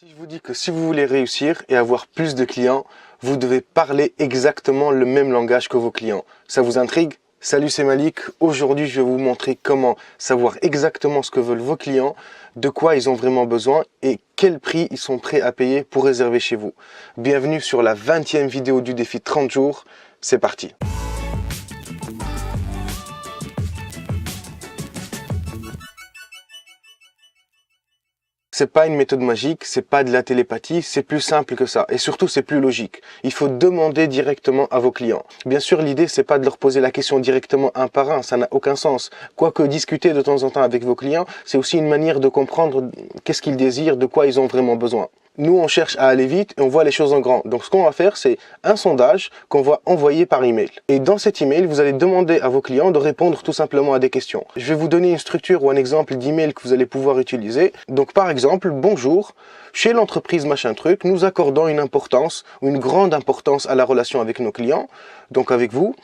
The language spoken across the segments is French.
Si je vous dis que si vous voulez réussir et avoir plus de clients, vous devez parler exactement le même langage que vos clients. Ça vous intrigue? Salut, c'est Malik. Aujourd'hui, je vais vous montrer comment savoir exactement ce que veulent vos clients, de quoi ils ont vraiment besoin et quel prix ils sont prêts à payer pour réserver chez vous. Bienvenue sur la 20e vidéo du défi 30 jours. C'est parti. C'est pas une méthode magique, c'est pas de la télépathie, c'est plus simple que ça. Et surtout, c'est plus logique. Il faut demander directement à vos clients. Bien sûr, l'idée, c'est pas de leur poser la question directement un par un, ça n'a aucun sens. Quoique discuter de temps en temps avec vos clients, c'est aussi une manière de comprendre qu'est-ce qu'ils désirent, de quoi ils ont vraiment besoin. Nous, on cherche à aller vite et on voit les choses en grand. Donc, ce qu'on va faire, c'est un sondage qu'on va envoyer par email. Et dans cet email, vous allez demander à vos clients de répondre tout simplement à des questions. Je vais vous donner une structure ou un exemple d'email que vous allez pouvoir utiliser. Donc, par exemple, bonjour, chez l'entreprise machin truc, nous accordons une importance ou une grande importance à la relation avec nos clients, donc avec vous.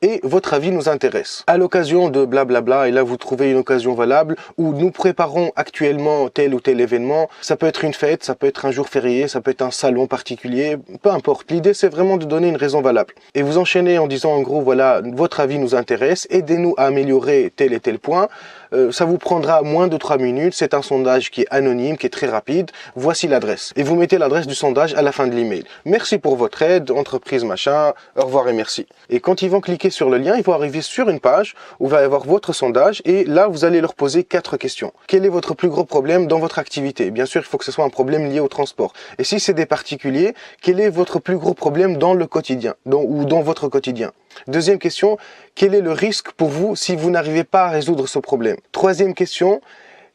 Et votre avis nous intéresse. À l'occasion de blablabla, et là vous trouvez une occasion valable, où nous préparons actuellement tel ou tel événement. Ça peut être une fête, ça peut être un jour férié, ça peut être un salon particulier, peu importe. L'idée c'est vraiment de donner une raison valable. Et vous enchaînez en disant en gros, voilà, votre avis nous intéresse, aidez-nous à améliorer tel et tel point. Ça vous prendra moins de 3 minutes, c'est un sondage qui est anonyme, qui est très rapide. Voici l'adresse. Et vous mettez l'adresse du sondage à la fin de l'email. Merci pour votre aide, entreprise machin, au revoir et merci. Et quand ils vont cliquer sur le lien, ils vont arriver sur une page où va y avoir votre sondage et là, vous allez leur poser 4 questions. Quel est votre plus gros problème dans votre activité? Bien sûr, il faut que ce soit un problème lié au transport. Et si c'est des particuliers, quel est votre plus gros problème dans le quotidien, dans votre quotidien? Deuxième question, quel est le risque pour vous si vous n'arrivez pas à résoudre ce problème? Troisième question,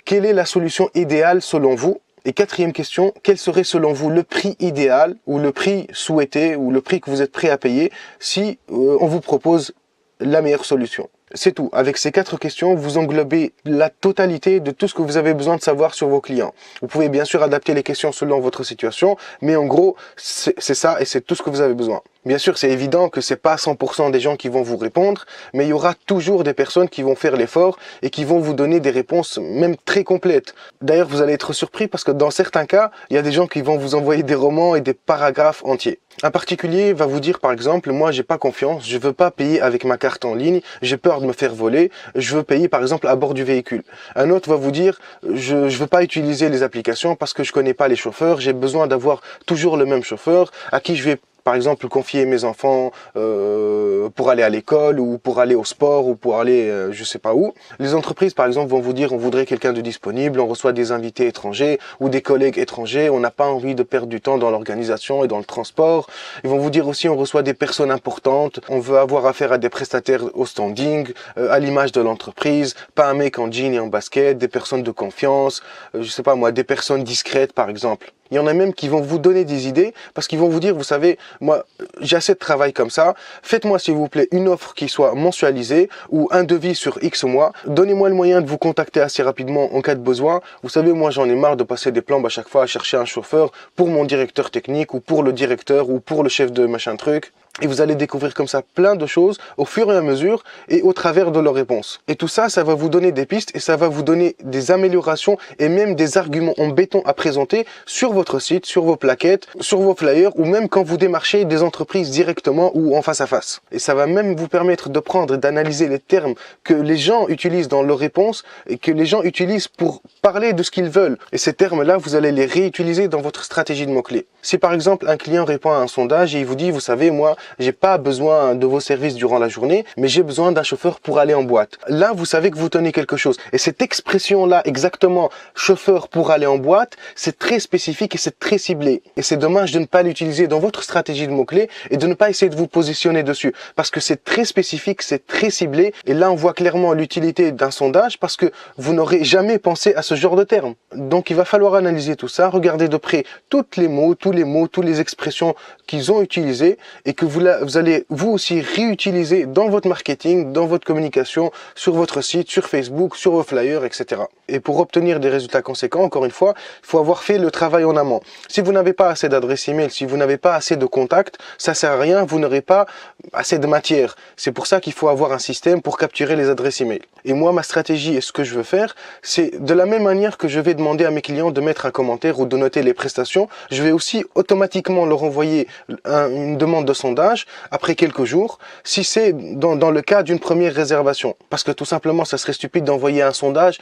quelle est la solution idéale selon vous? Et quatrième question, quel serait selon vous le prix idéal ou le prix souhaité ou le prix que vous êtes prêt à payer si on vous propose la meilleure solution? C'est tout. Avec ces 4 questions, vous englobez la totalité de tout ce que vous avez besoin de savoir sur vos clients. Vous pouvez bien sûr adapter les questions selon votre situation, mais en gros, c'est ça et c'est tout ce que vous avez besoin. Bien sûr, c'est évident que c'est pas 100% des gens qui vont vous répondre, mais il y aura toujours des personnes qui vont faire l'effort et qui vont vous donner des réponses même très complètes. D'ailleurs, vous allez être surpris parce que dans certains cas, il y a des gens qui vont vous envoyer des romans et des paragraphes entiers. Un particulier va vous dire par exemple, moi j'ai pas confiance, je veux pas payer avec ma carte en ligne, j'ai peur de me faire voler, je veux payer par exemple à bord du véhicule. Un autre va vous dire, je veux pas utiliser les applications parce que je connais pas les chauffeurs, j'ai besoin d'avoir toujours le même chauffeur à qui je vais par exemple confier mes enfants pour aller à l'école ou pour aller au sport ou pour aller je sais pas où. Les entreprises par exemple vont vous dire on voudrait quelqu'un de disponible, on reçoit des invités étrangers ou des collègues étrangers, on n'a pas envie de perdre du temps dans l'organisation et dans le transport. Ils vont vous dire aussi on reçoit des personnes importantes, on veut avoir affaire à des prestataires au standing, à l'image de l'entreprise, pas un mec en jean et en basket, des personnes de confiance, je sais pas moi, des personnes discrètes par exemple. Il y en a même qui vont vous donner des idées parce qu'ils vont vous dire, vous savez, moi, j'ai assez de travail comme ça. Faites-moi, s'il vous plaît, une offre qui soit mensualisée ou un devis sur X mois. Donnez-moi le moyen de vous contacter assez rapidement en cas de besoin. Vous savez, moi, j'en ai marre de passer des plombes à chaque fois à chercher un chauffeur pour mon directeur technique ou pour le directeur ou pour le chef de machin truc. Et vous allez découvrir comme ça plein de choses au fur et à mesure et au travers de leurs réponses. Et tout ça, ça va vous donner des pistes et ça va vous donner des améliorations et même des arguments en béton à présenter sur votre site, sur vos plaquettes, sur vos flyers ou même quand vous démarchez des entreprises directement ou en face à face. Et ça va même vous permettre de prendre et d'analyser les termes que les gens utilisent dans leurs réponses et que les gens utilisent pour parler de ce qu'ils veulent. Et ces termes-là, vous allez les réutiliser dans votre stratégie de mots-clés. Si par exemple un client répond à un sondage et il vous dit, vous savez, moi, j'ai pas besoin de vos services durant la journée, mais j'ai besoin d'un chauffeur pour aller en boîte. Là, vous savez que vous tenez quelque chose. Et cette expression-là, exactement, chauffeur pour aller en boîte, c'est très spécifique et c'est très ciblé. Et c'est dommage de ne pas l'utiliser dans votre stratégie de mots-clés et de ne pas essayer de vous positionner dessus. Parce que c'est très spécifique, c'est très ciblé. Et là, on voit clairement l'utilité d'un sondage parce que vous n'aurez jamais pensé à ce genre de terme. Donc, il va falloir analyser tout ça, regarder de près tous les mots, toutes les expressions qu'ils ont utilisées et que vous vous allez vous aussi réutiliser dans votre marketing, dans votre communication, sur votre site, sur Facebook, sur vos flyers, etc. Et pour obtenir des résultats conséquents, encore une fois, il faut avoir fait le travail en amont. Si vous n'avez pas assez d'adresses email, si vous n'avez pas assez de contacts, ça sert à rien, vous n'aurez pas assez de matière. C'est pour ça qu'il faut avoir un système pour capturer les adresses email. Et moi, ma stratégie et ce que je veux faire, c'est de la même manière que je vais demander à mes clients de mettre un commentaire ou de noter les prestations, je vais aussi automatiquement leur envoyer une demande de sondage après quelques jours, si c'est dans le cas d'une première réservation. Parce que tout simplement, ça serait stupide d'envoyer un sondage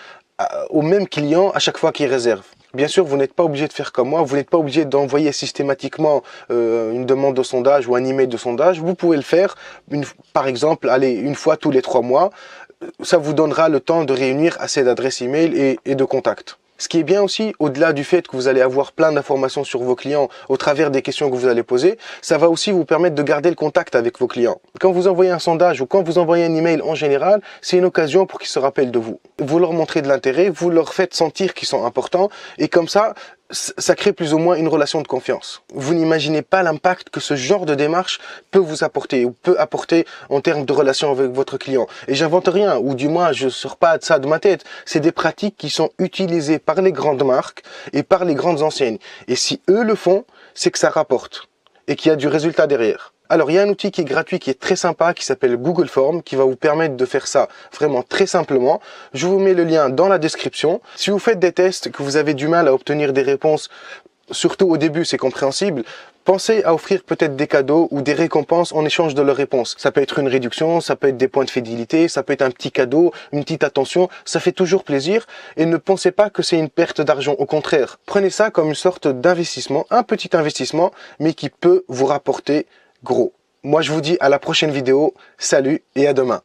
au même client à chaque fois qu'il réserve. Bien sûr, vous n'êtes pas obligé de faire comme moi, vous n'êtes pas obligé d'envoyer systématiquement une demande de sondage ou un email de sondage. Vous pouvez le faire, par exemple, une fois tous les 3 mois. Ça vous donnera le temps de réunir assez d'adresses email et de contacts. Ce qui est bien aussi, au-delà du fait que vous allez avoir plein d'informations sur vos clients au travers des questions que vous allez poser, ça va aussi vous permettre de garder le contact avec vos clients. Quand vous envoyez un sondage ou quand vous envoyez un email en général, c'est une occasion pour qu'ils se rappellent de vous. Vous leur montrez de l'intérêt, vous leur faites sentir qu'ils sont importants et comme ça crée plus ou moins une relation de confiance. Vous n'imaginez pas l'impact que ce genre de démarche peut vous apporter ou peut apporter en termes de relation avec votre client. Et j'invente rien, ou du moins je ne sors pas de ça de ma tête. C'est des pratiques qui sont utilisées par les grandes marques et par les grandes enseignes. Et si eux le font, c'est que ça rapporte et qu'il y a du résultat derrière. Alors, il y a un outil qui est gratuit, qui est très sympa, qui s'appelle Google Forms, qui va vous permettre de faire ça vraiment très simplement. Je vous mets le lien dans la description. Si vous faites des tests, que vous avez du mal à obtenir des réponses, surtout au début, c'est compréhensible, pensez à offrir peut-être des cadeaux ou des récompenses en échange de leurs réponses. Ça peut être une réduction, ça peut être des points de fidélité, ça peut être un petit cadeau, une petite attention. Ça fait toujours plaisir et ne pensez pas que c'est une perte d'argent. Au contraire, prenez ça comme une sorte d'investissement, un petit investissement, mais qui peut vous rapporter gros. Moi, je vous dis à la prochaine vidéo. Salut et à demain.